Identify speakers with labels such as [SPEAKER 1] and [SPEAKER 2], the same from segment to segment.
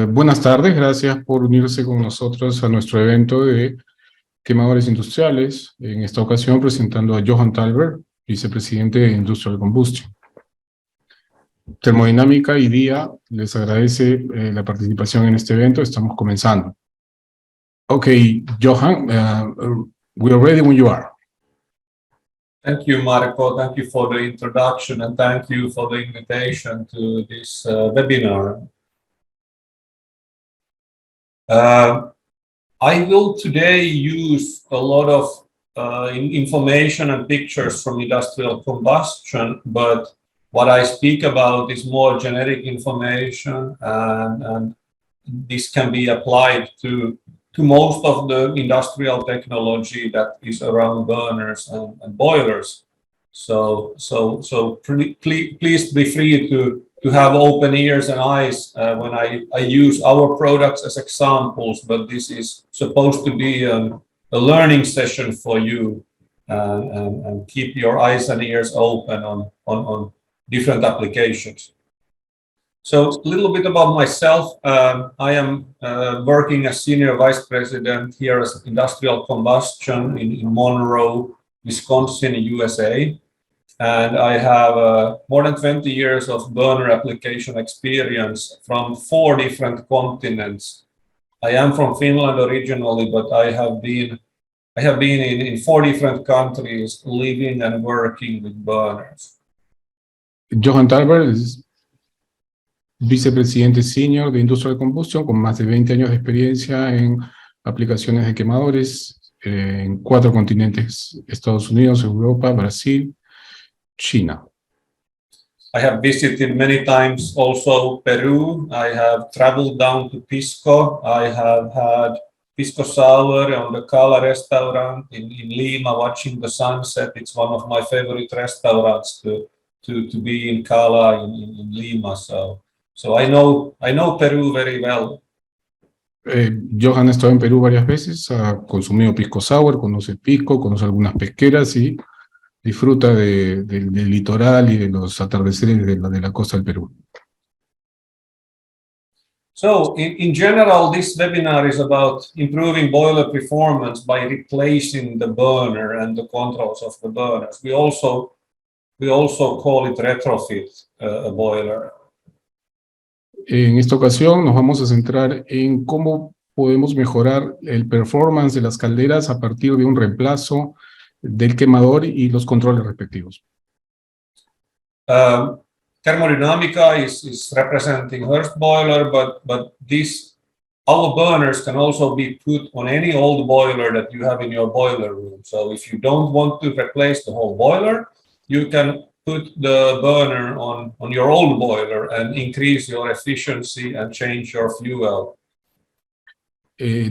[SPEAKER 1] Buenas tardes, gracias por unirse con nosotros a nuestro evento de quemadores industriales, en esta ocasión presentando a Johan Talberg, Vicepresidente de Industrial Combustion. Termodinamica y DIA les agradece la participación en este evento, estamos comenzando. Okay, Johan, we are ready when you are.
[SPEAKER 2] Thank you, Marco. Thank you for the introduction and thank you for the invitation to this webinar. I will today use a lot of information and pictures from industrial combustion, but what I speak about is more generic information, and this can be applied to most of the industrial technology that is around burners and boilers. So please be free to have open ears and eyes when I use our products as examples, but this is supposed to be a learning session for you, and keep your eyes and ears open on different applications. So a little bit about myself. I am working as Senior Vice President here as Industrial Combustion in Monroe, Wisconsin, USA. And I have more than 20 years of burner application experience from 4 different continents. I am from Finland originally, but I have been in 4 different countries living and working with burners.
[SPEAKER 1] Johan Talberg es Vicepresidente Senior de Industrial Combustion con más de 20 años de experiencia en aplicaciones de quemadores en 4 continentes: Estados Unidos, Europa, Brasil, China.
[SPEAKER 2] I have visited many times also Peru. I have traveled down to Pisco. I have had Pisco Sour on the Cala restaurant in Lima watching the sunset. It's one of my favorite restaurants to be in Cala in Lima. So I know Peru very well.
[SPEAKER 1] Johan ha estado en Perú varias veces, ha consumido pisco sour, conoce Pisco, conoce algunas pesqueras y disfruta del litoral y de los atardeceres de la costa del Perú.
[SPEAKER 2] So in general, this webinar is about improving boiler performance by replacing the burner and the controls of the burners. We also call it retrofit a boiler.
[SPEAKER 1] En esta ocasión nos vamos a centrar en cómo podemos mejorar el performance de las calderas a partir de un reemplazo del quemador y los controles respectivos.
[SPEAKER 2] Termodinamica is representing Hearst boiler, but our burners can also be put on any old boiler that you have in your boiler room. So if you don't want to replace the whole boiler, you can put the burner on your old boiler and increase your efficiency and change your fuel.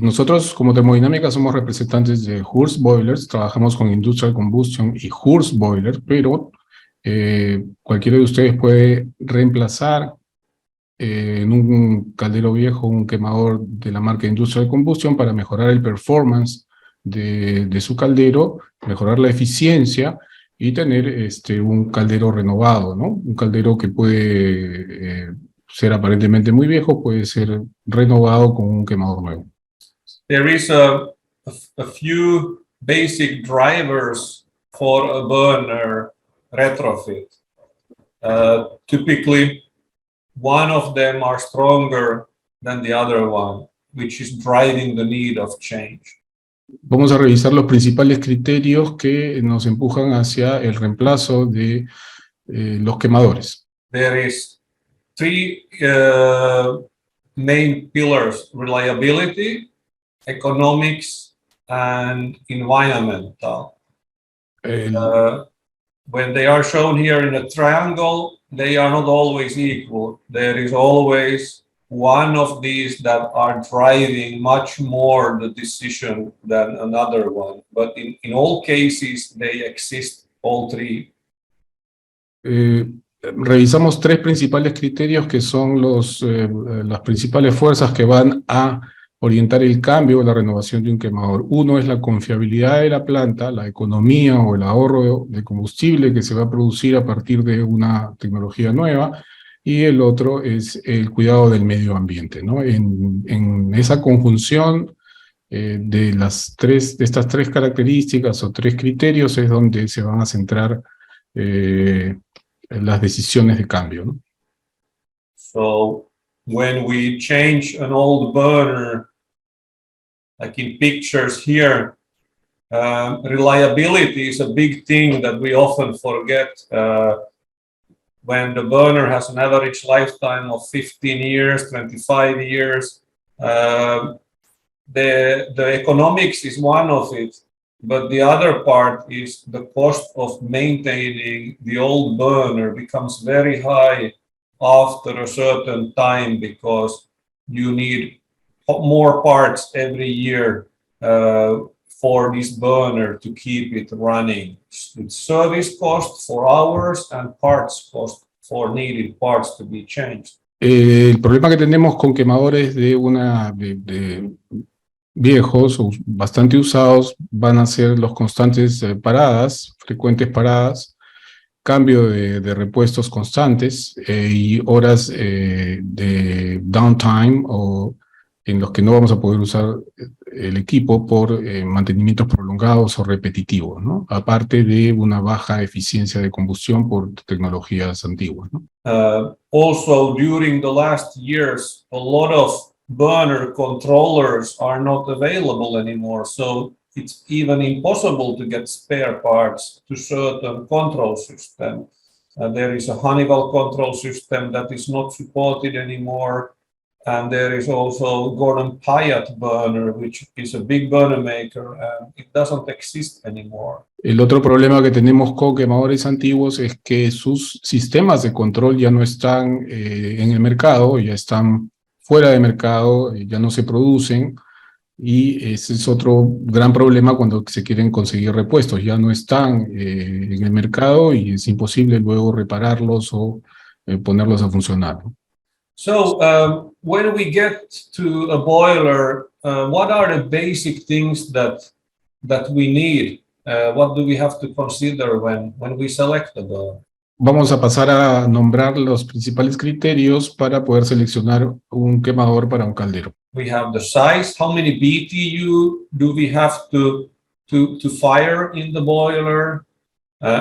[SPEAKER 1] Nosotros como Termodinamica somos representantes de Hearst Boilers, trabajamos con Industrial Combustion y Hearst Boilers, pero cualquiera de ustedes puede reemplazar en un caldero viejo un quemador de la marca Industrial Combustion para mejorar el performance de su caldero, mejorar la eficiencia y tener un caldero renovado, ¿no? Un caldero que puede ser aparentemente muy viejo, puede ser renovado con un quemador nuevo.
[SPEAKER 2] There is a few basic drivers for a burner retrofit. Typically, one of them are stronger than the other one, which is driving the need of change.
[SPEAKER 1] Vamos a revisar los principales criterios que nos empujan hacia el reemplazo de los quemadores.
[SPEAKER 2] There is 3 main pillars: reliability, economics, and environmental. When they are shown here in a triangle, they are not always equal. There is always one of these that are driving much more the decision than another one. But in all cases, they exist, all 3.
[SPEAKER 1] Revisamos 3 principales criterios que son las principales fuerzas que van a orientar el cambio o la renovación de un quemador. Uno es la confiabilidad de la planta, la economía o el ahorro de combustible que se va a producir a partir de una tecnología nueva. y el otro es el cuidado del medio ambiente, ¿no? En esa conjunción de estas tres características o tres criterios es donde se van a centrar las decisiones de cambio, ¿no?
[SPEAKER 2] So when we change an old burner, like in pictures here, reliability is a big thing that we often forget. When the burner has an average lifetime of 15 years, 25 years, the economics is one of it, but the other part is the cost of maintaining the old burner becomes very high after a certain time because you need more parts every year for this burner to keep it running. It's service cost for hours and parts cost for needed parts to be changed.
[SPEAKER 1] El problema que tenemos con quemadores de viejos o bastante usados van a ser los constantes paradas, frecuentes paradas, cambio de repuestos constantes y horas de downtime o en los que no vamos a poder usar el equipo por mantenimientos prolongados o repetitivos, ¿no? Aparte de una baja eficiencia de combustión por tecnologías antiguas, ¿no?
[SPEAKER 2] Also, during the last years, a lot of burner controllers are not available anymore, so it's even impossible to get spare parts to certain control systems. There is a Honeywell control system that is not supported anymore. And there is also Gordon Pyatt burner, which is a big burner maker, and it doesn't exist anymore.
[SPEAKER 1] El otro problema que tenemos con quemadores antiguos es que sus sistemas de control ya no están en el mercado, ya están fuera de mercado, ya no se producen, y ese es otro gran problema cuando se quieren conseguir repuestos. Ya no están en el mercado y es imposible luego repararlos o ponerlos a funcionar, ¿no?
[SPEAKER 2] So when we get to a boiler, what are the basic things that we need? What do we have to consider when we select a boiler?
[SPEAKER 1] Vamos a pasar a nombrar los principales criterios para poder seleccionar un quemador para un caldero.
[SPEAKER 2] We have the size. How many BTU do we have to fire in the boiler?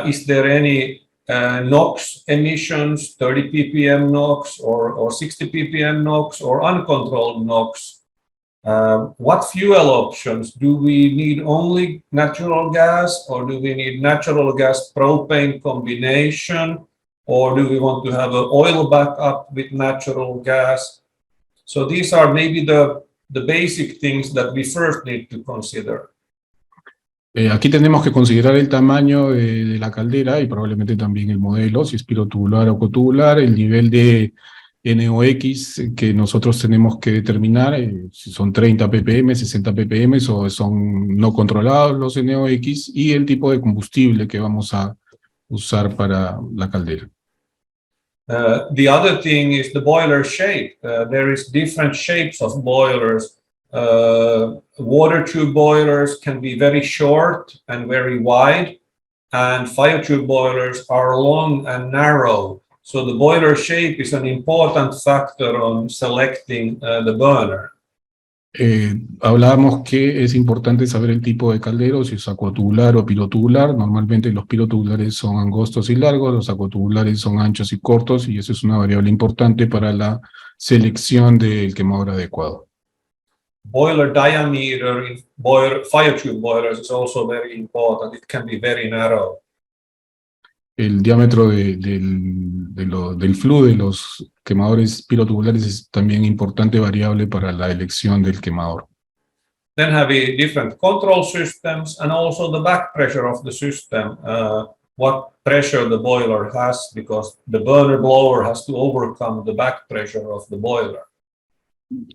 [SPEAKER 2] Is there any NOx emissions, 30 ppm NOx or 60 ppm NOx or uncontrolled NOx? What fuel options? Do we need only natural gas or do we need natural gas propane combination? Or do we want to have an oil backup with natural gas? So these are maybe the basic things that we first need to consider.
[SPEAKER 1] Aquí tenemos que considerar el tamaño de la caldera y probablemente también el modelo, si es pirotubular o cotubular, el nivel de NOx que nosotros tenemos que determinar, si son 30 ppm, 60 ppm o son no controlados los NOx, y el tipo de combustible que vamos a usar para la caldera.
[SPEAKER 2] The other thing is the boiler shape. There is different shapes of boilers. Water tube boilers can be very short and very wide, and fire tube boilers are long and narrow. So the boiler shape is an important factor on selecting the burner.
[SPEAKER 1] Hablábamos que es importante saber el tipo de caldero, si es acuatubular o pirotubular. Normalmente los pirotubulares son angostos y largos, los acuatubulares son anchos y cortos, y eso es una variable importante para la selección del quemador adecuado.
[SPEAKER 2] Boiler diameter in fire tube boilers is also very important. It can be very narrow.
[SPEAKER 1] El diámetro del flue de los quemadores pirotubulares es también importante variable para la elección del quemador.
[SPEAKER 2] Then have different control systems and also the back pressure of the system. What pressure the boiler has, because the burner blower has to overcome the back pressure of the boiler.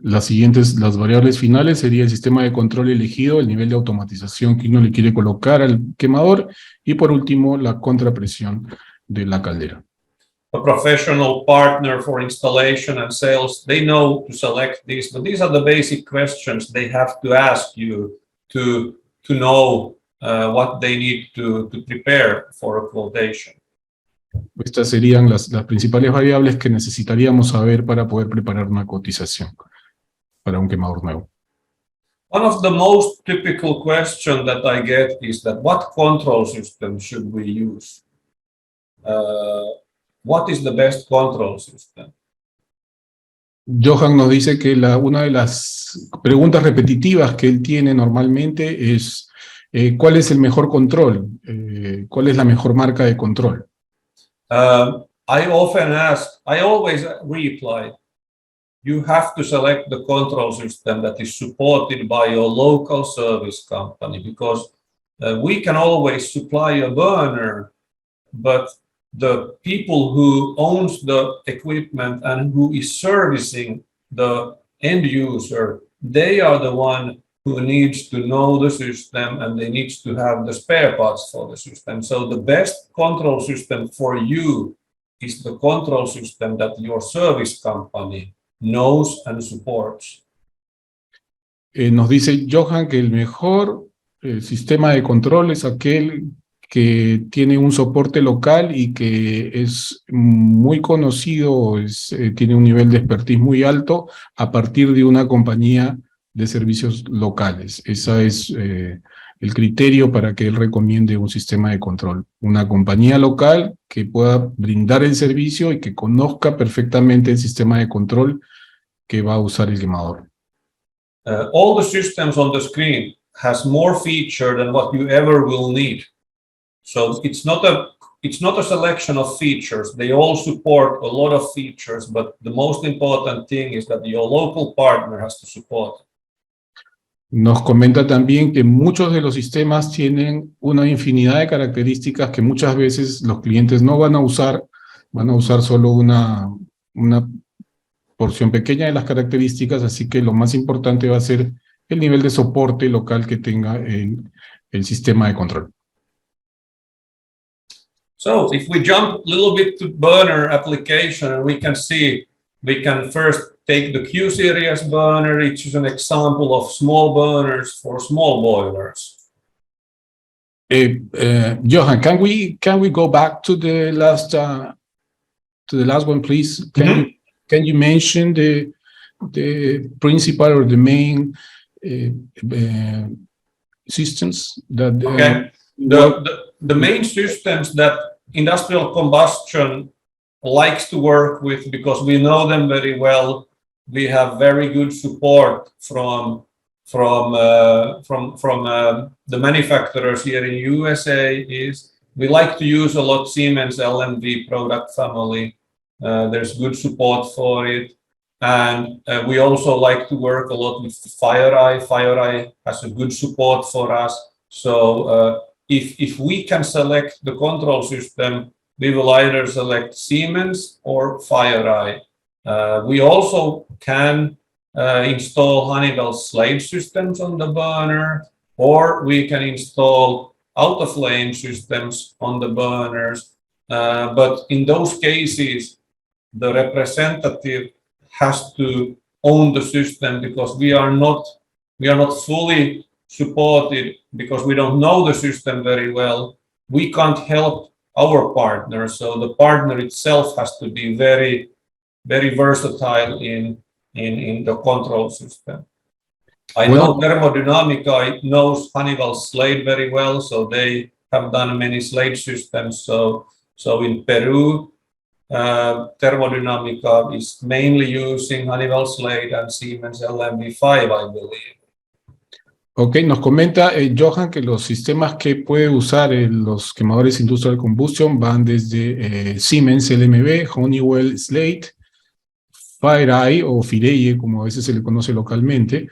[SPEAKER 1] Las variables finales sería el sistema de control elegido, el nivel de automatización que uno le quiere colocar al quemador, y por último la contrapresión de la caldera.
[SPEAKER 2] A professional partner for installation and sales, they know to select these, but these are the basic questions they have to ask you to know what they need to prepare for a quotation.
[SPEAKER 1] Estas serían las principales variables que necesitaríamos saber para poder preparar una cotización para un quemador nuevo.
[SPEAKER 2] One of the most typical questions that I get is that what control system should we use? What is the best control system?
[SPEAKER 1] Johan nos dice que una de las preguntas repetitivas que él tiene normalmente es ¿cuál es el mejor control? ¿Cuál es la mejor marca de control?
[SPEAKER 2] I always reply, you have to select the control system that is supported by your local service company, because we can always supply a burner, but the people who owns the equipment and who is servicing the end user, they are the one who needs to know the system and they need to have the spare parts for the system. So the best control system for you is the control system that your service company knows and supports.
[SPEAKER 1] Nos dice Johan que el mejor sistema de control es aquel que tiene un soporte local y que es muy conocido, tiene un nivel de expertise muy alto a partir de una compañía de servicios locales. Ese es el criterio para que él recomiende un sistema de control. Una compañía local que pueda brindar el servicio y que conozca perfectamente el sistema de control que va a usar el quemador.
[SPEAKER 2] All the systems on the screen has more feature than what you ever will need. So it's not a selection of features. They all support a lot of features, but the most important thing is that your local partner has to support.
[SPEAKER 1] Nos comenta también que muchos de los sistemas tienen una infinidad de características que muchas veces los clientes no van a usar solo una porción pequeña de las características, así que lo más importante va a ser el nivel de soporte local que tenga el sistema de control.
[SPEAKER 2] So if we jump a little bit to burner application, we can first take the Q series burner, which is an example of small burners for small boilers.
[SPEAKER 1] Johan, can we go back to the last one, please? Can you mention the principal or the main systems that?
[SPEAKER 2] Okay. The main systems that industrial combustion likes to work with, because we know them very well. We have very good support from the manufacturers here in USA. We like to use a lot Siemens LMV product family. There's good support for it, and we also like to work a lot with FireEye. FireEye has a good support for us. So if we can select the control system, we will either select Siemens or FireEye. We also can install Honeywell Slade systems on the burner, or we can install AutoFlame systems on the burners. But in those cases, the representative has to own the system, because we are not fully supported, because we don't know the system very well. We can't help our partner, so the partner itself has to be very, very versatile in the control system. I know Termodinamica knows Honeywell Slade very well, so they have done many Slade systems. So in Peru, Termodinamica is mainly using Honeywell Slade and Siemens LMV5, I believe.
[SPEAKER 1] Ok, nos comenta Johan que los sistemas que puede usar los quemadores Industrial Combustion van desde Siemens LMV, Honeywell Slade, FireEye o Fireye, como a veces se le conoce localmente,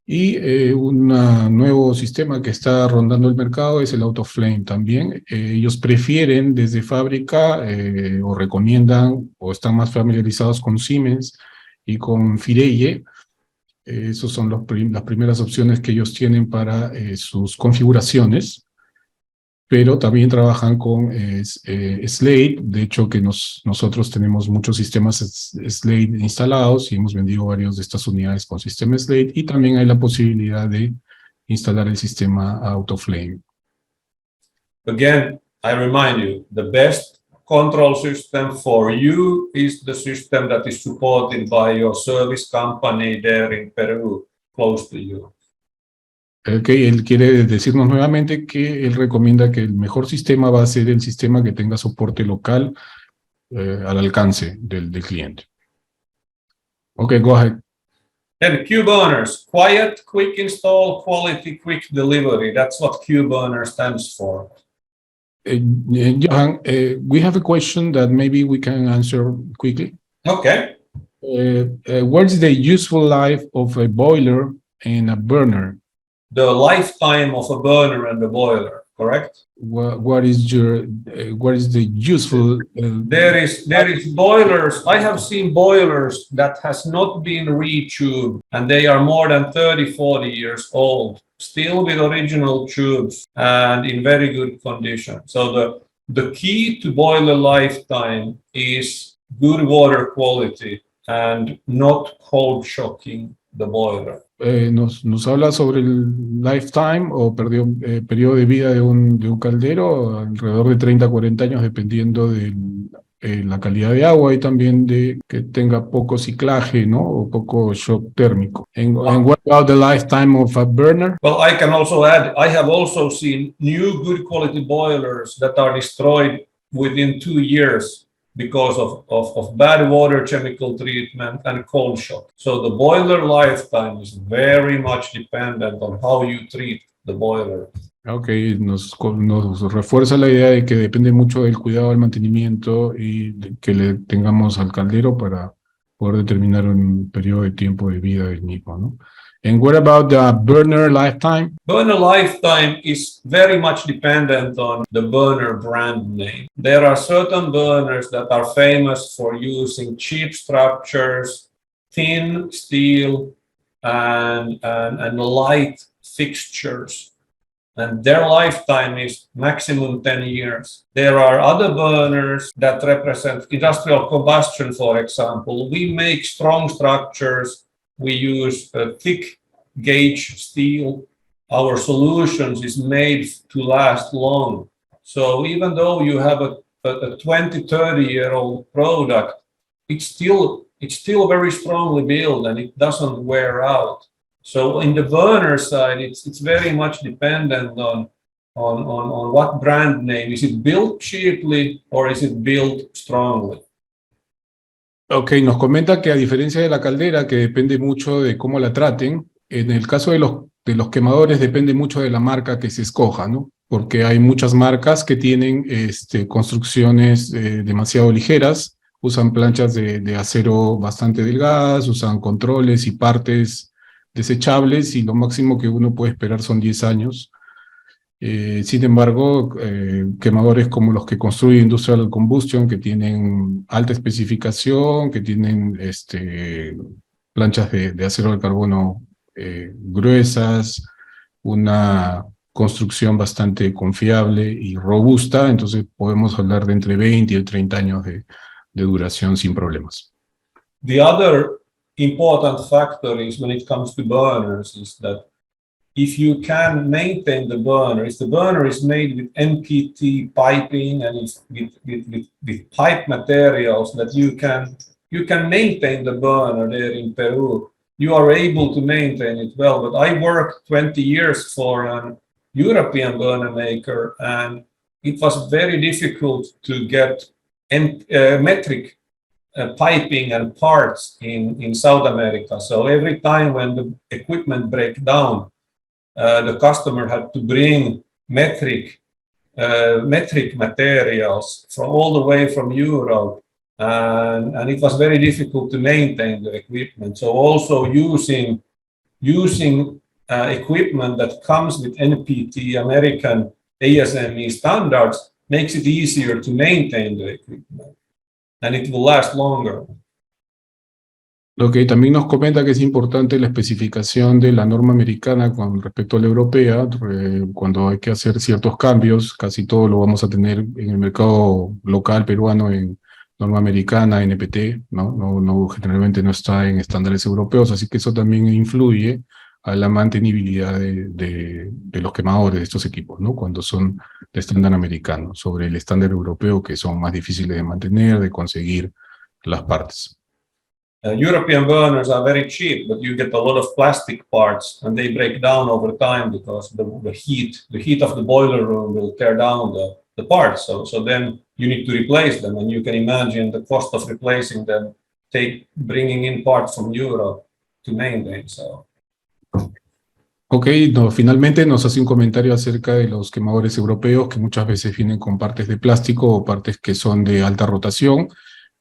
[SPEAKER 1] y un nuevo sistema que está rondando el mercado es el AutoFlame también. Ellos prefieren desde fábrica o recomiendan o están más familiarizados con Siemens y con Fireye. Esas son las primeras opciones que ellos tienen para sus configuraciones, pero también trabajan con Slade. De hecho, que nosotros tenemos muchos sistemas Slade instalados y hemos vendido varios de estas unidades con sistema Slade, y también hay la posibilidad de instalar el sistema AutoFlame.
[SPEAKER 2] Again, I remind you, the best control system for you is the system that is supported by your service company there in Peru, close to you.
[SPEAKER 1] Okay, él quiere decirnos nuevamente que él recomienda que el mejor sistema va a ser el sistema que tenga soporte local al alcance del cliente. Okay, go ahead.
[SPEAKER 2] And Q-burners, quiet, quick install, quality, quick delivery. That's what Q-burner stands for.
[SPEAKER 1] Johan, we have a question that maybe we can answer quickly.
[SPEAKER 2] Okay.
[SPEAKER 1] What is the useful life of a boiler and a burner?
[SPEAKER 2] The lifetime of a burner and a boiler, correct?
[SPEAKER 1] What is the useful?
[SPEAKER 2] There is boilers. I have seen boilers that has not been retubed, and they are more than 30, 40 years old, still with original tubes and in very good condition. So the key to boiler lifetime is good water quality and not cold shocking the boiler.
[SPEAKER 1] Nos habla sobre el lifetime o periodo de vida de un caldero, alrededor de 30 a 40 años, dependiendo de la calidad de agua y también de que tenga poco ciclaje, ¿no? O poco shock térmico. And what about the lifetime of a burner?
[SPEAKER 2] Well, I can also add, I have also seen new good quality boilers that are destroyed within 2 years because of bad water chemical treatment and cold shock. So the boiler lifetime is very much dependent on how you treat the boiler.
[SPEAKER 1] Okay, nos refuerza la idea de que depende mucho del cuidado, del mantenimiento y que le tengamos al caldero para poder determinar un periodo de tiempo de vida del mismo, ¿no? And what about the burner lifetime?
[SPEAKER 2] Burner lifetime is very much dependent on the burner brand name. There are certain burners that are famous for using cheap structures, thin steel, and light fixtures. And their lifetime is maximum 10 years. There are other burners that represent industrial combustion, for example. We make strong structures. We use thick gauge steel. Our solutions is made to last long. So even though you have a 20, 30-year-old product, it's still very strongly built and it doesn't wear out. So in the burner side, it's very much dependent on what brand name. Is it built cheaply or is it built strongly?
[SPEAKER 1] Ok, nos comenta que a diferencia de la caldera, que depende mucho de cómo la traten, en el caso de los quemadores depende mucho de la marca que se escoja, ¿no? Porque hay muchas marcas que tienen construcciones demasiado ligeras, usan planchas de acero bastante delgadas, usan controles y partes desechables y lo máximo que uno puede esperar son 10 años. Sin embargo, quemadores como los que construye Industrial Combustion, que tienen alta especificación, que tienen planchas de acero de carbono gruesas, una construcción bastante confiable y robusta, entonces podemos hablar de entre 20 y 30 años de duración sin problemas.
[SPEAKER 2] The other important factor is when it comes to burners is that if you can maintain the burner, if the burner is made with NPT piping and it's with pipe materials that you can maintain the burner there in Peru, you are able to maintain it well. But I worked 20 years for an European burner maker, and it was very difficult to get metric piping and parts in South America. So every time when the equipment break down, the customer had to bring metric materials from all the way from Europe, and it was very difficult to maintain the equipment. So also using equipment that comes with NPT, American ASME standards, makes it easier to maintain the equipment, and it will last longer.
[SPEAKER 1] Ok, también nos comenta que es importante la especificación de la norma americana con respecto a la europea. Cuando hay que hacer ciertos cambios, casi todo lo vamos a tener en el mercado local peruano en norma americana, NPT, ¿no? No, generalmente no está en estándares europeos, así que eso también influye a la mantenibilidad de los quemadores de estos equipos, ¿no? Cuando son de estándar americano, sobre el estándar europeo, que son más difíciles de mantener, de conseguir las partes.
[SPEAKER 2] European burners are very cheap, but you get a lot of plastic parts, and they break down over time because the heat of the boiler room will tear down the parts. So then you need to replace them, and you can imagine the cost of replacing them, bringing in parts from Europe to maintain. So.
[SPEAKER 1] Ok, finalmente nos hace un comentario acerca de los quemadores europeos que muchas veces vienen con partes de plástico o partes que son de alta rotación.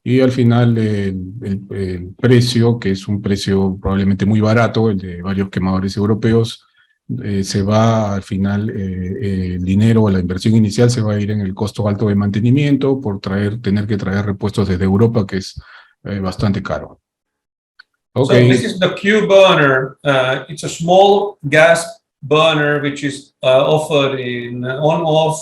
[SPEAKER 1] Y al final el precio, que es un precio probablemente muy barato, el de varios quemadores europeos, se va al final, el dinero o la inversión inicial se va a ir en el costo alto de mantenimiento por tener que traer repuestos desde Europa, que es bastante caro. Okay.
[SPEAKER 2] So this is the Q burner. It's a small gas burner which is offered in on-off,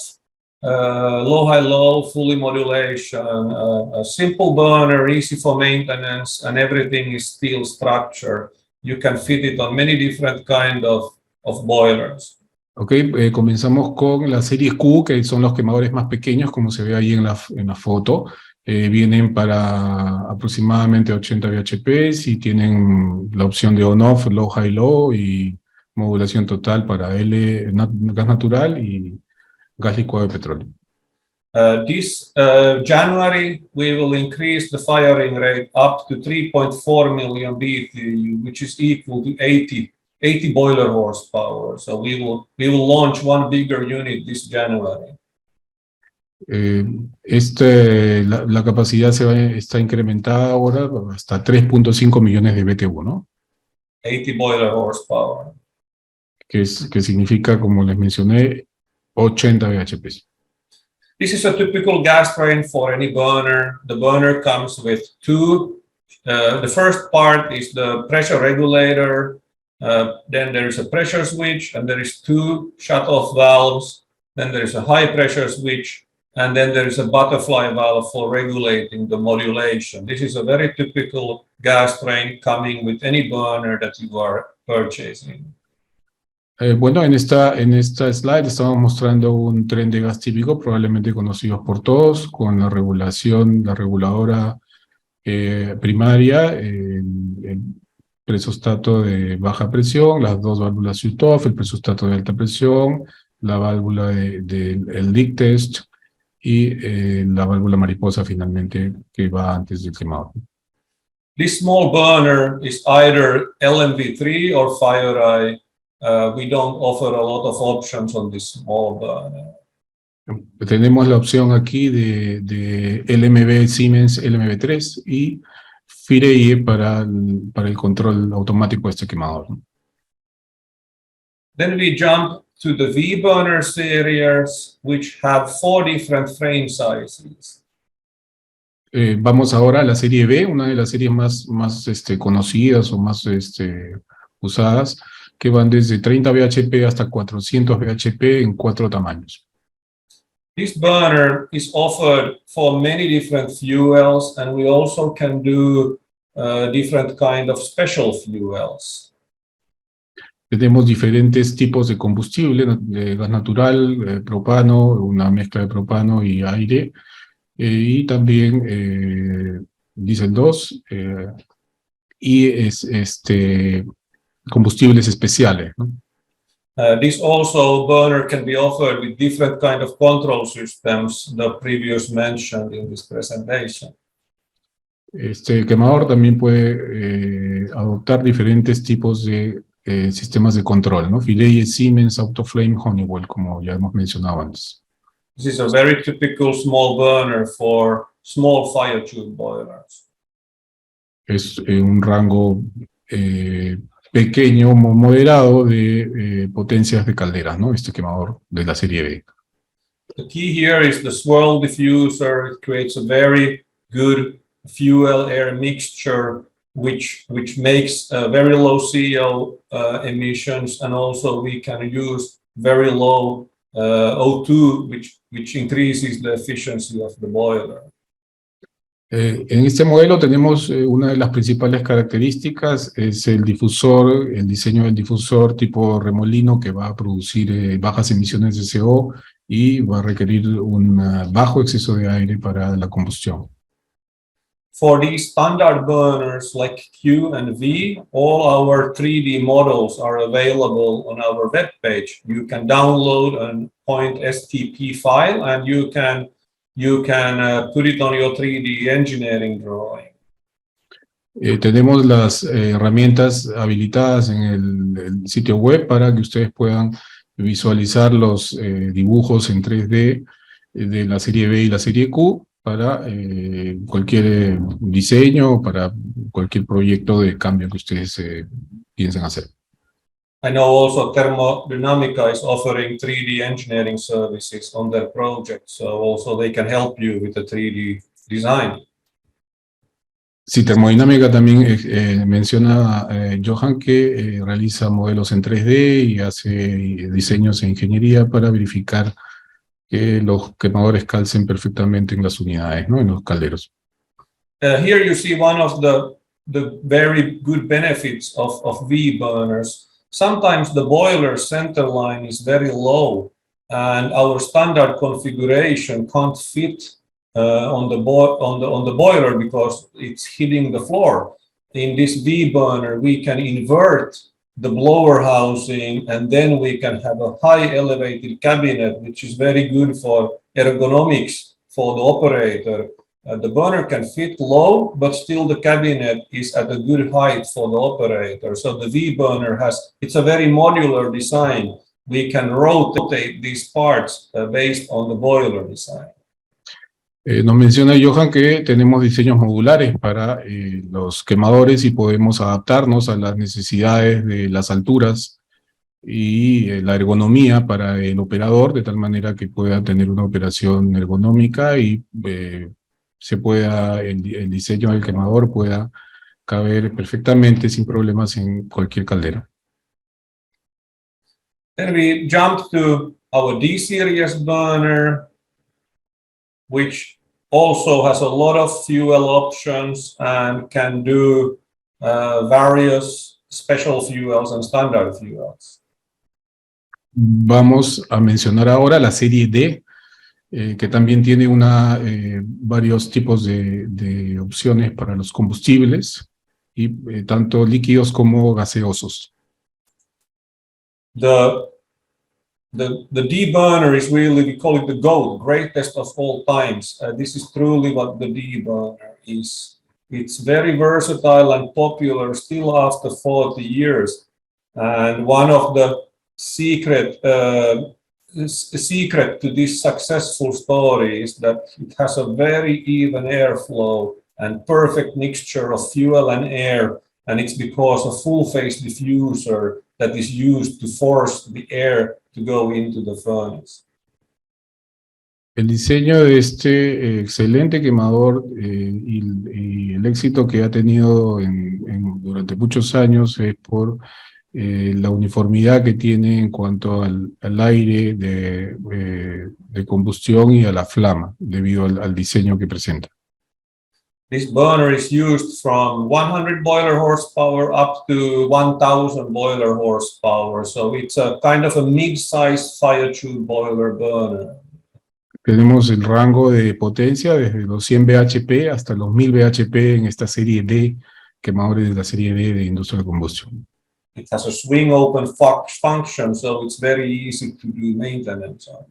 [SPEAKER 2] low, high, low, fully modulation, a simple burner, easy for maintenance, and everything is steel structure. You can fit it on many different kind of boilers.
[SPEAKER 1] Ok, comenzamos con la serie Q, que son los quemadores más pequeños, como se ve ahí en la foto. Vienen para aproximadamente 80 bhp y tienen la opción de on-off, low, high, low y modulación total para gas natural y gas licuado de petróleo.
[SPEAKER 2] This January, we will increase the firing rate up to 3.4 million BTU, which is equal to 80 boiler horsepower. So we will launch one bigger unit this January.
[SPEAKER 1] La capacidad está incrementada ahora hasta 3.5 millones de BTU, ¿no?
[SPEAKER 2] 80 boiler horsepower.
[SPEAKER 1] Que significa, como les mencioné, 80 bhp.
[SPEAKER 2] This is a typical gas train for any burner. The burner comes with two. The first part is the pressure regulator. Then there is a pressure switch, and there is two shut-off valves. Then there is a high pressure switch, and then there is a butterfly valve for regulating the modulation. This is a very typical gas train coming with any burner that you are purchasing.
[SPEAKER 1] Bueno, en esta slide estamos mostrando un tren de gas típico, probablemente conocidos por todos, con la reguladora primaria, el presostato de baja presión, las dos válvulas shut-off, el presostato de alta presión, la válvula del leak test y la válvula mariposa finalmente que va antes del quemador.
[SPEAKER 2] This small burner is either LMV3 or FireEye. We don't offer a lot of options on this small burner.
[SPEAKER 1] Tenemos la opción aquí de LMV Siemens LMV3 y FireEye para el control automático de este quemador.
[SPEAKER 2] Then we jump to the V-burner series, which have 4 different frame sizes.
[SPEAKER 1] Vamos ahora a la serie B, una de las series más conocidas o más usadas, que van desde 30 bhp hasta 400 bhp en 4 tamaños.
[SPEAKER 2] This burner is offered for many different fuels, and we also can do different kind of special fuels.
[SPEAKER 1] Tenemos diferentes tipos de combustible, de gas natural, propano, una mezcla de propano y aire, y también diésel 2, y combustibles especiales, ¿no?
[SPEAKER 2] This also burner can be offered with different kind of control systems, the previous mentioned in this presentation.
[SPEAKER 1] Este quemador también puede adoptar diferentes tipos de sistemas de control, ¿no? FireEye, Siemens, Autoflame, Honeywell, como ya hemos mencionado antes.
[SPEAKER 2] This is a very typical small burner for small fire tube boilers.
[SPEAKER 1] Es un rango pequeño, moderado de potencias de calderas, ¿no? Este quemador de la serie B.
[SPEAKER 2] The key here is the swirl diffuser. It creates a very good fuel-air mixture, which makes very low CO emissions, and also we can use very low O2, which increases the efficiency of the boiler.
[SPEAKER 1] En este modelo tenemos una de las principales características, es el difusor, el diseño del difusor tipo remolino que va a producir bajas emisiones de CO y va a requerir un bajo exceso de aire para la combustión.
[SPEAKER 2] For these standard burners like Q and V, all our 3D models are available on our webpage. You can download a .stp file and you can put it on your 3D engineering drawing.
[SPEAKER 1] Tenemos las herramientas habilitadas en el sitio web para que ustedes puedan visualizar los dibujos en 3D de la serie B y la serie Q para cualquier diseño, para cualquier proyecto de cambio que ustedes piensen hacer.
[SPEAKER 2] I know also Termodinamica is offering 3D engineering services on their project, so also they can help you with the 3D design.
[SPEAKER 1] Sí, Termodinamica también menciona Johan que realiza modelos en 3D y hace diseños en ingeniería para verificar que los quemadores calcen perfectamente en las unidades, ¿no? En los calderos.
[SPEAKER 2] Here you see one of the very good benefits of V burners. Sometimes the boiler center line is very low and our standard configuration can't fit on the boiler because it's hitting the floor. In this V burner, we can invert the blower housing and then we can have a high elevated cabinet, which is very good for ergonomics for the operator. The burner can fit low, but still the cabinet is at a good height for the operator. So the V burner it's a very modular design. We can rotate these parts based on the boiler design.
[SPEAKER 1] Nos menciona Johan que tenemos diseños modulares para los quemadores y podemos adaptarnos a las necesidades de las alturas y la ergonomía para el operador, de tal manera que pueda tener una operación ergonómica y el diseño del quemador pueda caber perfectamente sin problemas en cualquier caldera.
[SPEAKER 2] Then we jump to our D-series burner, which also has a lot of fuel options and can do various special fuels and standard fuels.
[SPEAKER 1] Vamos a mencionar ahora la serie D, que también tiene varios tipos de opciones para los combustibles, y tanto líquidos como gaseosos.
[SPEAKER 2] The D burner is really, we call it the GOAT, greatest of all times. This is truly what the D burner is. It's very versatile and popular still after 40 years. And one of the secret to this successful story is that it has a very even airflow and perfect mixture of fuel and air. And it's because of full-phase diffuser that is used to force the air to go into the furnace.
[SPEAKER 1] El diseño de este excelente quemador y el éxito que ha tenido durante muchos años es por la uniformidad que tiene en cuanto al aire de combustión y a la flama, debido al diseño que presenta.
[SPEAKER 2] This burner is used from 100 boiler horsepower up to 1000 boiler horsepower. So it's a kind of a mid-sized fire tube boiler burner.
[SPEAKER 1] Tenemos el rango de potencia desde los 100 bhp hasta los 1000 bhp en esta serie D, quemadores de la serie D de Industrial Combustion.
[SPEAKER 2] It has a swing open function, so it's very easy to do maintenance on.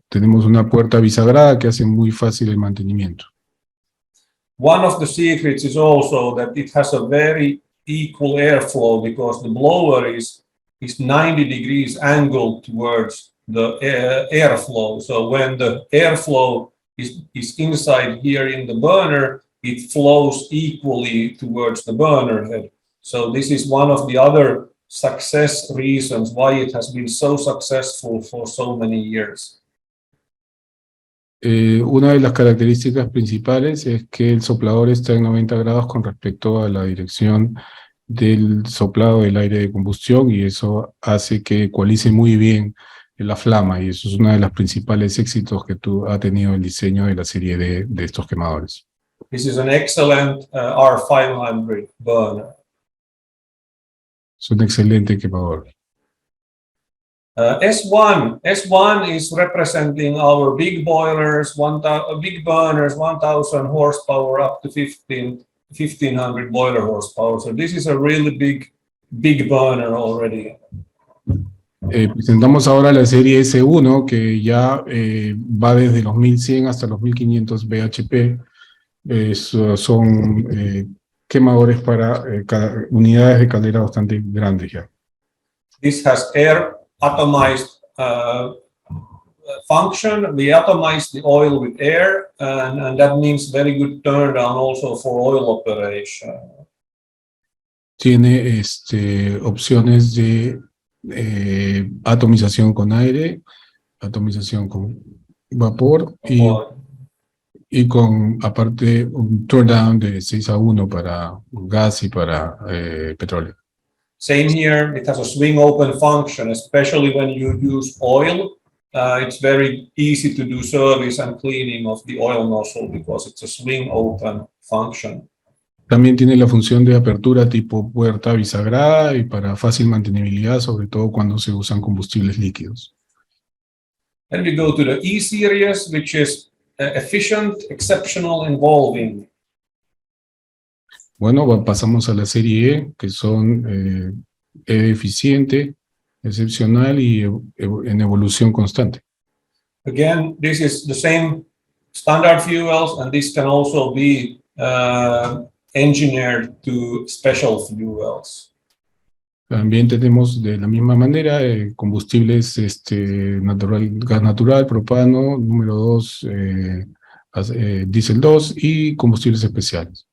[SPEAKER 1] Tenemos una puerta bisagrada que hace muy fácil el mantenimiento.
[SPEAKER 2] One of the secrets is also that it has a very equal airflow because the blower is 90 degrees angled towards the airflow. So when the airflow is inside here in the burner, it flows equally towards the burner head. So this is one of the other success reasons why it has been so successful for so many years.
[SPEAKER 1] Una de las características principales es que el soplador está en 90 grados con respecto a la dirección del soplado del aire de combustión, y eso hace que ecualice muy bien la flama, y eso es uno de los principales éxitos que ha tenido el diseño de la serie D de estos quemadores.
[SPEAKER 2] This is an excellent R500 burner.
[SPEAKER 1] Es un excelente quemador.
[SPEAKER 2] S1 is representing our big boilers, big burners, 1,000 horsepower up to 1,500 boiler horsepower. So this is a really big burner already.
[SPEAKER 1] Presentamos ahora la serie S1, que ya va desde los 1100 hasta los 1500 bhp. Son quemadores para unidades de caldera bastante grandes ya.
[SPEAKER 2] This has air atomized function. We atomize the oil with air, and that means very good turn down also for oil operation.
[SPEAKER 1] Tiene opciones de atomización con aire, atomización con vapor y con, aparte, un turn down de 6:1 para gas y para petróleo.
[SPEAKER 2] Same here, it has a swing open function, especially when you use oil. It's very easy to do service and cleaning of the oil nozzle because it's a swing open function.
[SPEAKER 1] También tiene la función de apertura tipo puerta bisagrada y para fácil mantenibilidad, sobre todo cuando se usan combustibles líquidos.
[SPEAKER 2] Then we go to the E series, which is efficient, exceptional, involving.
[SPEAKER 1] Bueno, pasamos a la serie E, que son eficiente, excepcional y en evolución constante.
[SPEAKER 2] Again, this is the same standard fuels, and this can also be engineered to special fuels.
[SPEAKER 1] También tenemos de la misma manera combustibles gas natural, propano, número 2, diésel 2 y combustibles especiales.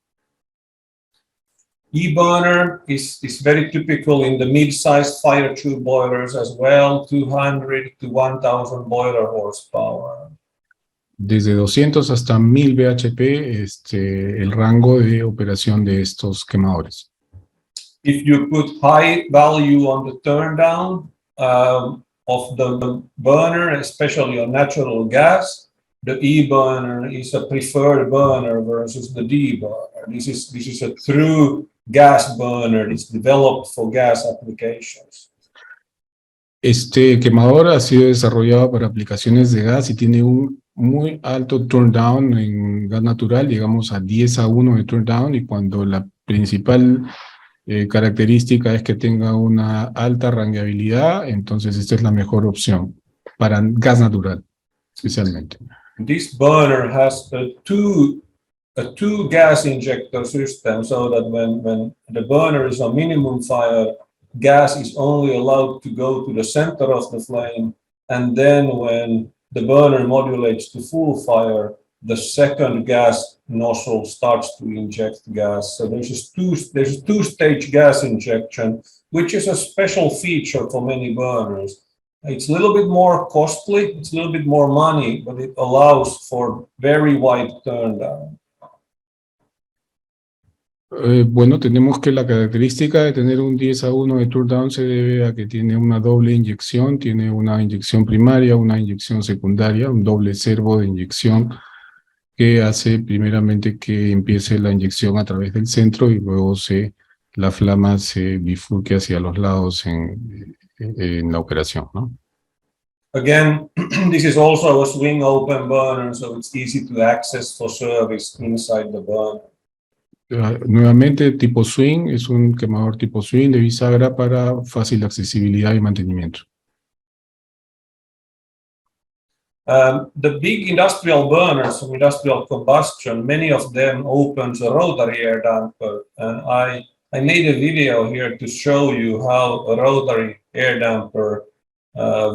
[SPEAKER 2] E-burner is very typical in the mid-sized fire tube boilers as well, 200 to 1,000 boiler horsepower.
[SPEAKER 1] Desde 200 hasta 1000 bhp, el rango de operación de estos quemadores.
[SPEAKER 2] If you put high value on the turn down of the burner, especially on natural gas, the E-burner is a preferred burner versus the D-burner. This is a true gas burner. It's developed for gas applications.
[SPEAKER 1] Este quemador ha sido desarrollado para aplicaciones de gas y tiene un muy alto turn down en gas natural. Llegamos a 10:1 de turn down, y cuando la principal característica es que tenga una alta rangeabilidad, entonces esta es la mejor opción para gas natural, especialmente.
[SPEAKER 2] This burner has a two gas injector system, so that when the burner is on minimum fire, gas is only allowed to go to the center of the flame, and then when the burner modulates to full fire, the second gas nozzle starts to inject gas. So there's a two-stage gas injection, which is a special feature for many burners. It's a little bit more costly, it's a little bit more money, but it allows for very wide turn down.
[SPEAKER 1] Bueno, tenemos que la característica de tener un 10:1 de turn down se debe a que tiene una doble inyección, tiene una inyección primaria, una inyección secundaria, un doble servo de inyección que hace primeramente que empiece la inyección a través del centro y luego la flama se bifurque hacia los lados en la operación, ¿no?
[SPEAKER 2] Again, this is also a swing open burner, so it's easy to access for service inside the burner.
[SPEAKER 1] Nuevamente, tipo swing, es un quemador tipo swing de bisagra para fácil accesibilidad y mantenimiento.
[SPEAKER 2] The big industrial burners from industrial combustion, many of them opens a rotary air damper, and I made a video here to show you how a rotary air damper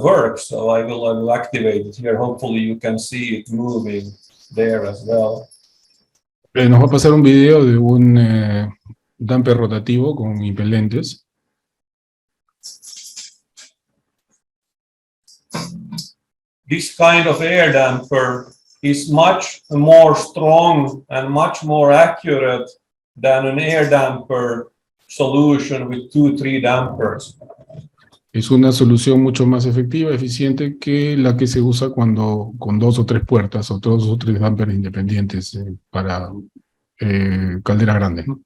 [SPEAKER 2] works. So I will activate it here. Hopefully you can see it moving there as well.
[SPEAKER 1] Nos va a pasar un video de un damper rotativo con impelentes.
[SPEAKER 2] This kind of air damper is much more strong and much more accurate than an air damper solution with 2-3 dampers.
[SPEAKER 1] Es una solución mucho más efectiva, eficiente que la que se usa cuando con 2 o 3 puertas o 2 o 3 dampers independientes para calderas grandes, ¿no?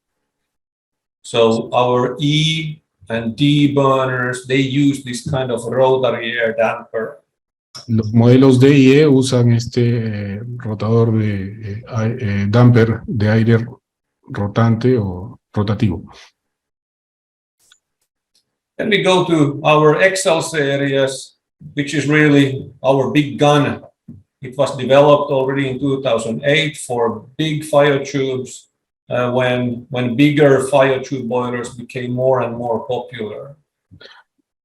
[SPEAKER 2] So our E and D burners, they use this kind of rotary air damper.
[SPEAKER 1] Los modelos D y E usan este rotador de damper de aire rotante o rotativo.
[SPEAKER 2] Then we go to our XL series, which is really our big gun. It was developed already in 2008 for big fire tubes when bigger fire tube boilers became more and more popular.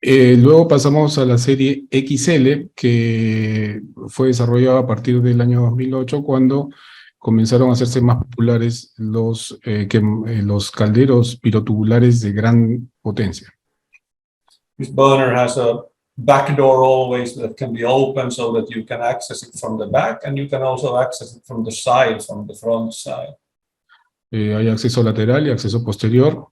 [SPEAKER 1] Luego pasamos a la serie XL, que fue desarrollada a partir del año 2008, cuando comenzaron a hacerse más populares los calderos pirotubulares de gran potencia.
[SPEAKER 2] This burner has a back door always that can be open so that you can access it from the back, and you can also access it from the side, from the front side.
[SPEAKER 1] Hay acceso lateral y acceso posterior.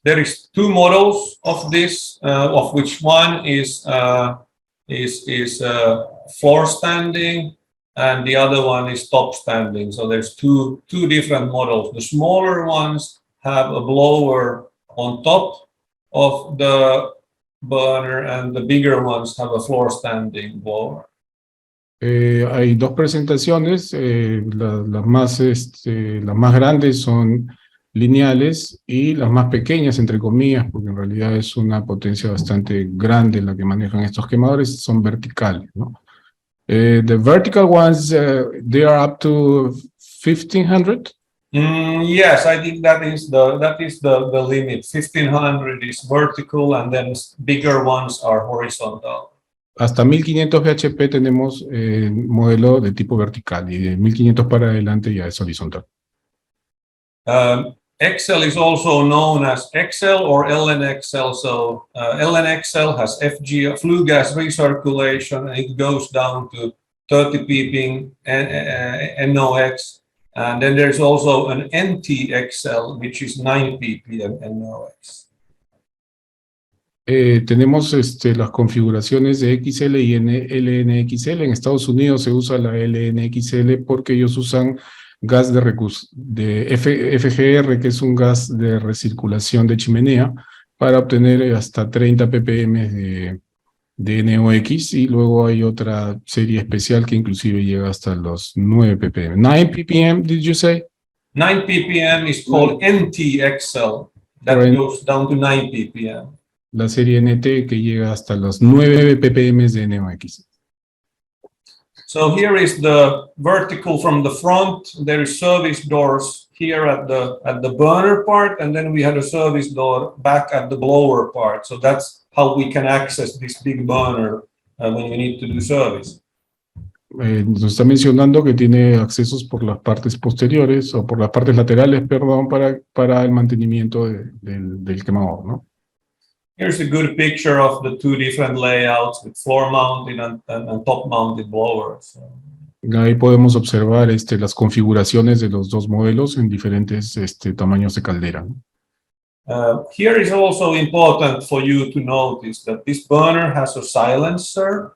[SPEAKER 2] There is 2 models of this, of which one is floor standing, and the other one is top standing. So there's two different models. The smaller ones have a blower on top of the burner, and the bigger ones have a floor standing blower.
[SPEAKER 1] Hay 2 presentaciones, las más grandes son lineales y las más pequeñas, entre comillas, porque en realidad es una potencia bastante grande la que manejan estos quemadores, son verticales, ¿no? The vertical ones, they are up to 1500.
[SPEAKER 2] Yes, I think that is the limit. 1500 is vertical, and then bigger ones are horizontal.
[SPEAKER 1] Hasta 1500 bhp tenemos modelo de tipo vertical, y de 1500 para adelante ya es horizontal.
[SPEAKER 2] XL is also known as XL or LNXL. So LNXL has flue gas recirculation, and it goes down to 30 ppm NOx. And then there's also an NTXL, which is 9 ppm NOx.
[SPEAKER 1] Tenemos las configuraciones de XL y LNXL. En Estados Unidos se usa la LNXL porque ellos usan gas de FGR, que es un gas de recirculación de chimenea, para obtener hasta 30 ppm de NOx, y luego hay otra serie especial que inclusive llega hasta los 9 ppm. 9 ppm, did you say?
[SPEAKER 2] 9 ppm is called NTXL. That goes down to 9 ppm.
[SPEAKER 1] La serie NT que llega hasta los 9 ppm de NOx.
[SPEAKER 2] So here is the vertical from the front. There is service doors here at the burner part, and then we had a service door back at the blower part. So that's how we can access this big burner when we need to do service.
[SPEAKER 1] Nos está mencionando que tiene accesos por las partes posteriores, o por las partes laterales, perdón, para el mantenimiento del quemador, ¿no?
[SPEAKER 2] Here's a good picture of the 2 different layouts with floor-mounted and top-mounted blowers.
[SPEAKER 1] Ahí podemos observar las configuraciones de los 2 modelos en diferentes tamaños de caldera, ¿no?
[SPEAKER 2] Here is also important for you to notice that this burner has a silencer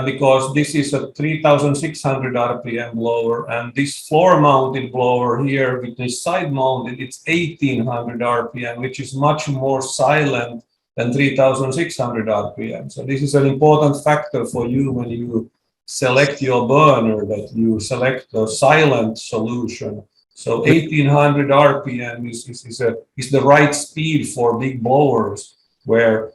[SPEAKER 2] because this is a 3,600 RPM blower, and this floor-mounted blower here with the side-mounted, it's 1,800 RPM, which is much more silent than 3,600 RPM. So this is an important factor for you when you select your burner, that you select the silent solution. So 1,800 RPM is the right speed for big blowers, where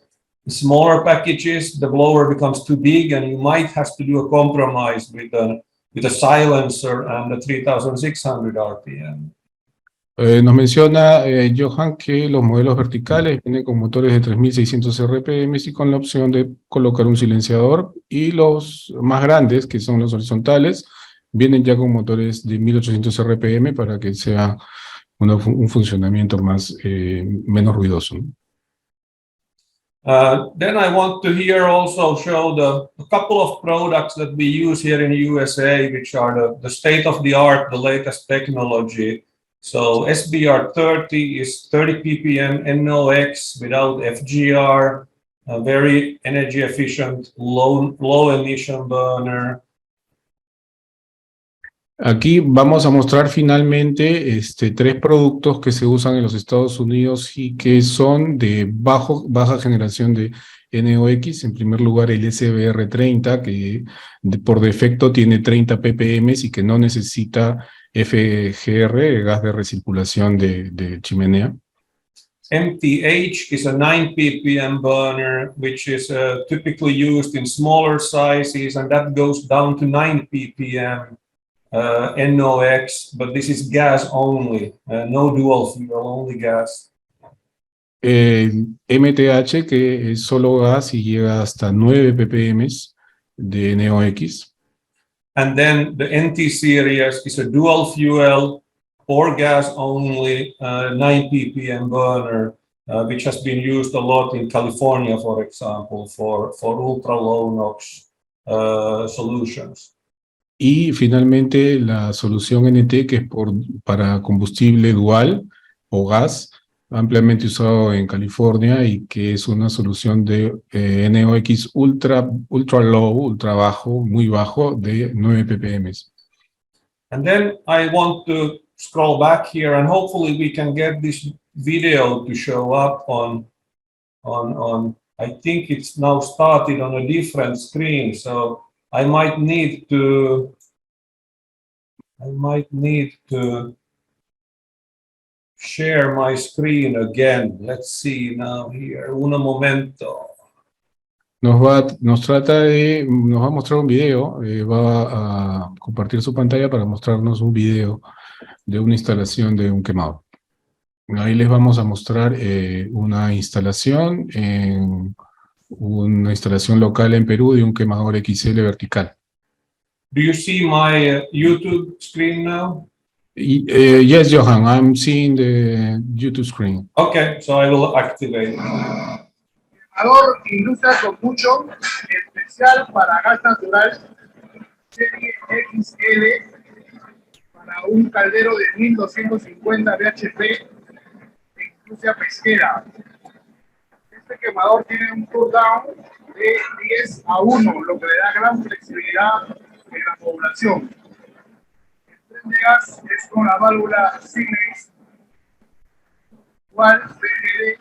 [SPEAKER 2] smaller packages, the blower becomes too big, and you might have to do a compromise with a silencer and a 3,600 RPM.
[SPEAKER 1] Nos menciona Johan que los modelos verticales vienen con motores de 3.600 RPM y con la opción de colocar un silenciador, y los más grandes, que son los horizontales, vienen ya con motores de 1.800 RPM para que sea un funcionamiento menos ruidoso, ¿no?
[SPEAKER 2] Then I want to here also show a couple of products that we use here in USA, which are the state-of-the-art, the latest technology. So SBR30 is 30 ppm NOx without FGR, a very energy efficient, low emission burner.
[SPEAKER 1] Aquí vamos a mostrar finalmente tres productos que se usan en los Estados Unidos y que son de baja generación de NOx. En primer lugar, el SBR30, que por defecto tiene 30 ppm y que no necesita FGR, gas de recirculación de chimenea.
[SPEAKER 2] MTH is a 9 ppm burner, which is typically used in smaller sizes, and that goes down to 9 ppm NOx, but this is gas only, no dual fuel, only gas.
[SPEAKER 1] MTH, que es solo gas y llega hasta 9 ppm de NOx.
[SPEAKER 2] And then the NT series is a dual fuel or gas only 9 ppm burner, which has been used a lot in California, for example, for ultra low NOx solutions.
[SPEAKER 1] Y finalmente la solución NT, que es para combustible dual o gas, ampliamente usado en California y que es una solución de NOx ultra low, ultra bajo, muy bajo, de 9 ppm.
[SPEAKER 2] And then I want to scroll back here and hopefully we can get this video to show up on I think it's now started on a different screen, so I might need to share my screen again. Let's see now here. Un momento.
[SPEAKER 1] Nos va a mostrar un video, va a compartir su pantalla para mostrarnos un video de una instalación de un quemador. Ahí les vamos a mostrar una instalación local en Perú de un quemador XL vertical.
[SPEAKER 2] Do you see my YouTube screen now?
[SPEAKER 1] Yes, Johan, I'm seeing the YouTube screen.
[SPEAKER 2] Okay, so I will activate.
[SPEAKER 3] Quemador Industrial Combustion especial para gas natural, serie XL, para un caldero de 1250 bhp de industria pesquera. Este quemador tiene un cool down de 10:1, lo que le da gran flexibilidad en la población. El tren de gas es con la válvula Siemens, igual PGD.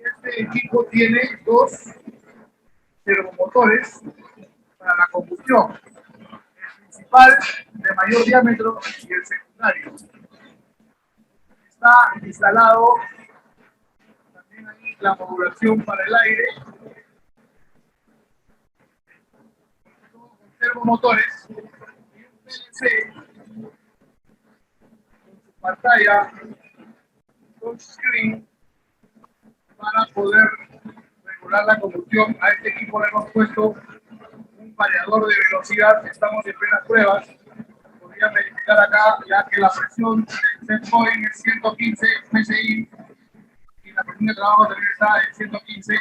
[SPEAKER 3] Este equipo tiene dos servomotores para la combustión, el principal de mayor diámetro y el secundario. Está instalado también ahí la modulación para el aire, con servomotores y un PLC con su pantalla touchscreen para poder regular la combustión. A este equipo le hemos puesto un variador de velocidad. Estamos en plenas pruebas. Podrían verificar acá ya que la presión del set point es 115 psi y la presión de trabajo también está en 115.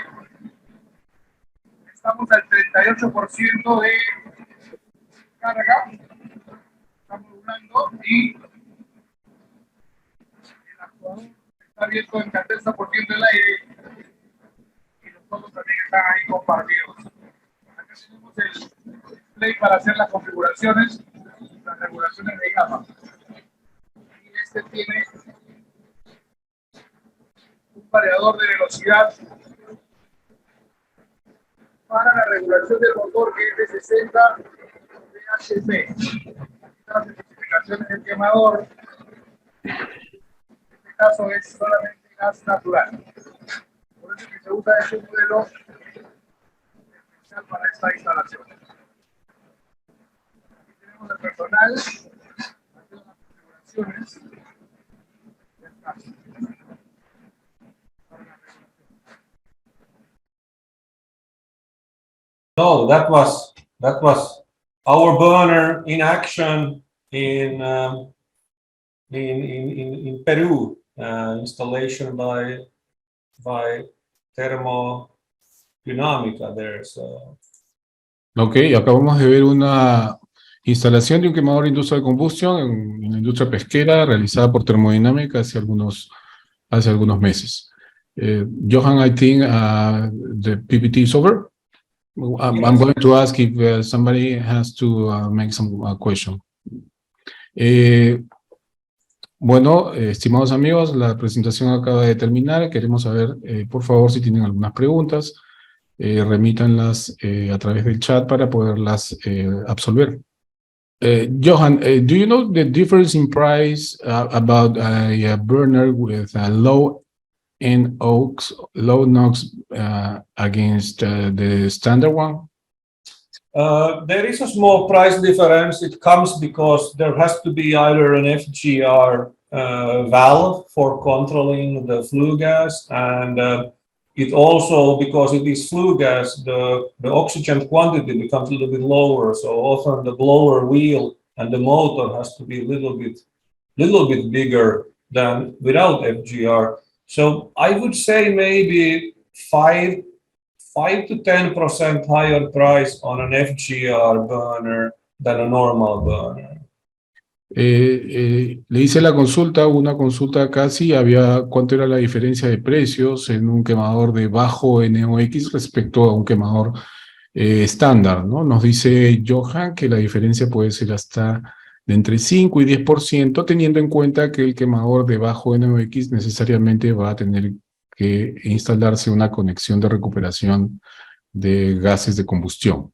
[SPEAKER 3] Estamos al 38% de carga. Estamos modulando y el actuador está abierto en 14% del aire y los otros también están ahí compartidos. Acá tenemos el display para hacer las configuraciones, las regulaciones de gama. Y este tiene un variador de velocidad para la regulación del motor, que es de 60 bhp. Las especificaciones del quemador, caso es solamente gas natural. Por eso que se usa este modelo especial para esta instalación. Aquí tenemos el personal haciendo las configuraciones del caso.
[SPEAKER 2] No, that was our burner in action in Peru. Installation by Termodinamica there. So.
[SPEAKER 1] Ok, acabamos de ver una Instalación de un quemador industrial de combustión en la industria pesquera realizada por Termodinamica hace algunos meses. Johan, I think the PPT is over. I'm going to ask if somebody has to make some question. Bueno, estimados amigos, la presentación acaba de terminar. Queremos saber, por favor, si tienen algunas preguntas, remítanlas a través del chat para poderlas absolver. Johan, do you know the difference in price about a burner with a low NOx against the standard one?
[SPEAKER 2] There is a small price difference. It comes because there has to be either an FGR valve for controlling the flue gas, and it also, because it is flue gas, the oxygen quantity becomes a little bit lower. So often the blower wheel and the motor has to be a little bit bigger than without FGR. So I would say maybe 5 to 10% higher price on an FGR burner than a normal burner.
[SPEAKER 1] Le hice la consulta, una consulta casi, cuánto era la diferencia de precios en un quemador de bajo NOx respecto a un quemador estándar, ¿no? Nos dice Johan que la diferencia puede ser hasta de entre 5 y 10%, teniendo en cuenta que el quemador de bajo NOx necesariamente va a tener que instalarse una conexión de recuperación de gases de combustión,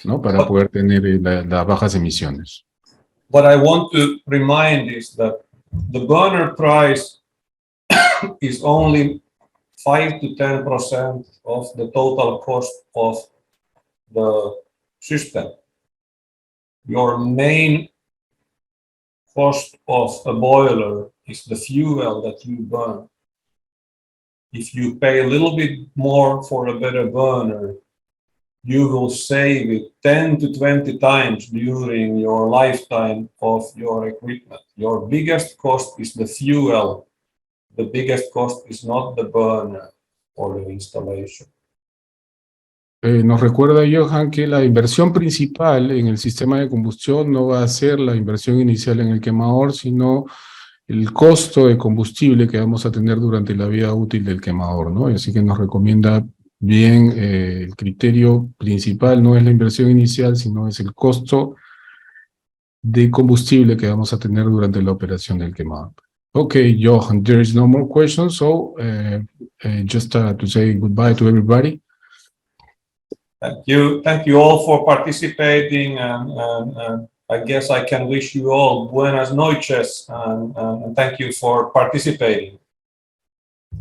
[SPEAKER 1] ¿no? Para poder tener las bajas emisiones.
[SPEAKER 2] What I want to remind is that the burner price is only 5 to 10% of the total cost of the system. Your main cost of a boiler is the fuel that you burn. If you pay a little bit more for a better burner, you will save it 10 to 20 times during your lifetime of your equipment. Your biggest cost is the fuel. The biggest cost is not the burner or the installation.
[SPEAKER 1] Nos recuerda Johan que la inversión principal en el sistema de combustión no va a ser la inversión inicial en el quemador, sino el costo de combustible que vamos a tener durante la vida útil del quemador, ¿no? Así que nos recomienda bien, el criterio principal no es la inversión inicial, sino es el costo de combustible que vamos a tener durante la operación del quemador. Okay, Johan, there is no more questions, so just to say goodbye to everybody.
[SPEAKER 2] Thank you all for participating, and I guess I can wish you all buenas noches, and thank you for participating.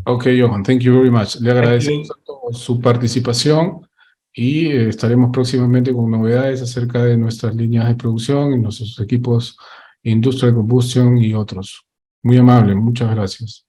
[SPEAKER 1] Okay, Johan, thank you very much. Le agradecemos a todos su participación y estaremos próximamente con novedades acerca de nuestras líneas de producción y nuestros equipos Industrial Combustion y otros. Muy amable, muchas gracias.